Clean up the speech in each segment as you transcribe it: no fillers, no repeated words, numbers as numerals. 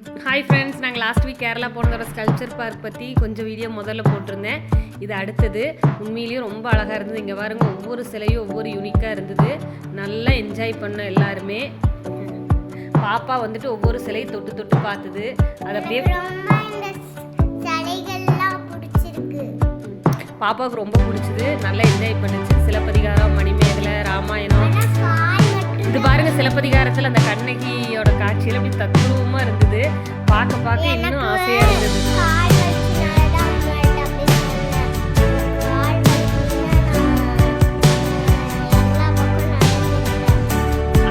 Hi friends, நாங்கள் last week Kerala போனதோட sculpture park பற்றி கொஞ்சம் வீடியோ முதல்ல போட்டிருந்தேன். இது அடுத்தது உண்மையிலேயும் ரொம்ப அழகாக இருந்தது. இங்கே பாருங்க, ஒவ்வொரு சிலையும் ஒவ்வொரு யூனிக்காக இருந்தது. நல்லா என்ஜாய் பண்ண எல்லாருமே. பாப்பா வந்துட்டு ஒவ்வொரு சிலையை தொட்டு தொட்டு பார்த்தது. அது அப்படியே பாப்பாவுக்கு ரொம்ப பிடிச்சது. நல்லா என்ஜாய் பண்ணுச்சு. சிலப்பதிகாரம், மணிமேகலை, ராமாயணம். இது பாருங்க, சிலப்பதிகாரத்தில் அந்த கண்ணகியோட காட்சியில் அப்படி தத்ரூபமாக இருந்தது. பார்க்க பார்க்க இன்னும் ஆசையாக இருந்தது.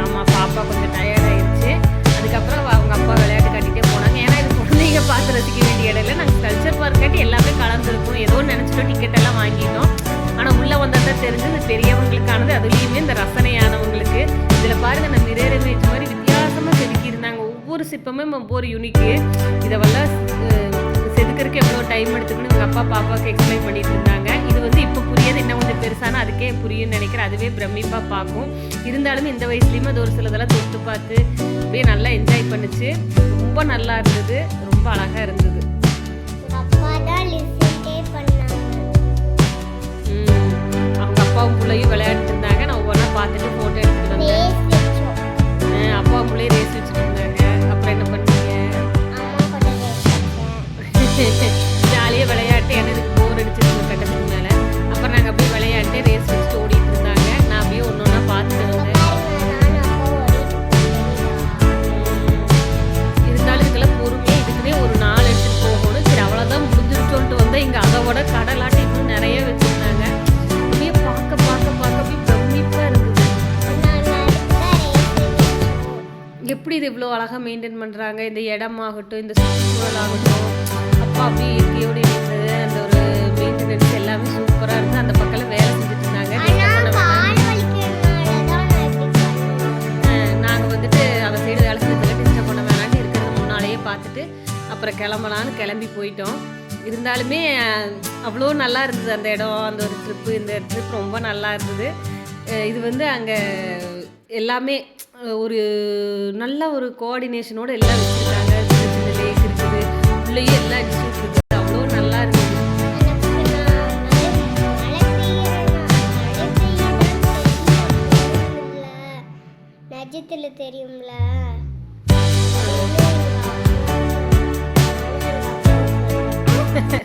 ஆமாம், பாப்பா கொஞ்சம் டயர்ட் ஆயிடுச்சு. அதுக்கப்புறம் அவங்க அப்பா விளையாட்டு காட்டிகிட்டே போனாங்க. ஏன்னா இது குழந்தைங்க பார்த்து ரசிக்க வேண்டிய இடம் இல்லை. நாங்கள் கல்ச்சர் பார்க் காட்டி எல்லாமே கலந்துருக்கோம். ஏதோ நினச்சிட்டோம், டிக்கெட் எல்லாம் வாங்கிட்டோம். ஆனால் உள்ளே வந்தால் தான் தெரிஞ்சு இது பெரியவங்களுக்கானது, அதுலேயுமே இந்த ரசனையானவங்களுக்கு. இதில் பாருங்கள், இந்த மிரர் இமேஜ் மாதிரி வித்தியாசமாக செதுக்கியிருந்தாங்க. ஒவ்வொரு சிற்பமே ஒவ்வொரு யூனிக்கு. இதெல்லாம் செதுக்கிறதுக்கு எவ்வளோ டைம் எடுத்துக்கணும் எங்கள் அப்பா பாப்பாவுக்கு எக்ஸ்பிளைன் பண்ணிட்டு இருந்தாங்க. இது வந்து இப்போ புரியாது, இன்னும் கொஞ்சம் பெருசானா அதுக்கே புரியும்னு நினைக்கிறேன். அதுவே பிரமிப்பாக பார்க்கும். இருந்தாலும் இந்த வயசுலேயுமே அது ஒரு சிலதெல்லாம் தொட்டு பார்த்து அப்படியே நல்லா என்ஜாய் பண்ணிச்சு. ரொம்ப நல்லா இருந்தது, ரொம்ப அழகாக இருந்தது. அவங்க அப்பாவும் பிள்ளையும் விளையாடிட்டு இருந்தாங்க. நான் ஒவ்வொன்றா பார்த்துட்டு ஃபோட்டோ எடுத்துகிட்டு வந்தேன். அப்பாவும் பிள்ளையும் ரேஸ் வச்சுட்டு இருந்தாங்க. அப்புறம் என்ன பண்ணீங்க? ஜாலியாக விளையாட்டு. எனக்கு போர் அடிச்சிருந்த கட்டத்துக்கு மேலே. அப்புறம் நாங்கள் அப்படியே விளையாட்டு ரேஸ் வச்சுட்டு ஓடிட்டு இருந்தாங்க. நான் அப்படியே ஒன்று ஒன்றா பார்த்துட்டு வந்தேன். இருந்தாலும் இதுக்கெல்லாம் பொறுமையாக இதுக்குன்னே ஒரு நாள் எடுத்துகிட்டு போகணும். சரி, அவ்வளோதான் முடிஞ்சுட்டு சொல்லிட்டு வந்தேன். இங்கே அதோட கடலாட்டு இன்னும் நிறைய வச்சுருந்தாங்க. அப்படியே பார்க்க பார்க்க பார்க்க அப்படியே பிரமிப்பாக இருந்தது. எப்படி இது இவ்வளோ அழகாக மெயின்டைன் பண்ணுறாங்க. இந்த இடமாகட்டும், இந்த சுற்றுச்சூழல் ஆகட்டும், அப்பா அப்படியே இயற்கையோடு இருந்தது. அந்த ஒரு மெயின்டெனன்ஸ் எல்லாமே சூப்பராக இருந்தது. அந்த பக்கம் வேலை செஞ்சுட்டு இருந்தாங்க. நாங்கள் வந்துட்டு அந்த சைடு வேலை செஞ்சதுல டிஸ்டர்ப் பண்ண வேணான்னு இருக்கிறது முன்னாலேயே பார்த்துட்டு அப்புறம் கிளம்பலான்னு கிளம்பி போயிட்டோம். இருந்தாலுமே அவ்வளோ நல்லா இருந்தது அந்த இடம். அந்த ஒரு ட்ரிப்பு, இந்த ட்ரிப் ரொம்ப நல்லா இருந்தது. இது வந்து அங்கே எல்லாமே ஒரு நல்ல ஒரு கோஆர்டினேஷனோடு எல்லாம் வச்சுருக்காங்க. சின்ன சின்ன லேக் இருக்குது, உள்ளேயும் எல்லா இன்ஸ்டியூட் இருக்குது. அவ்வளோ நல்லா இருந்தது. நட்சத்திரம் தெரியும்ல,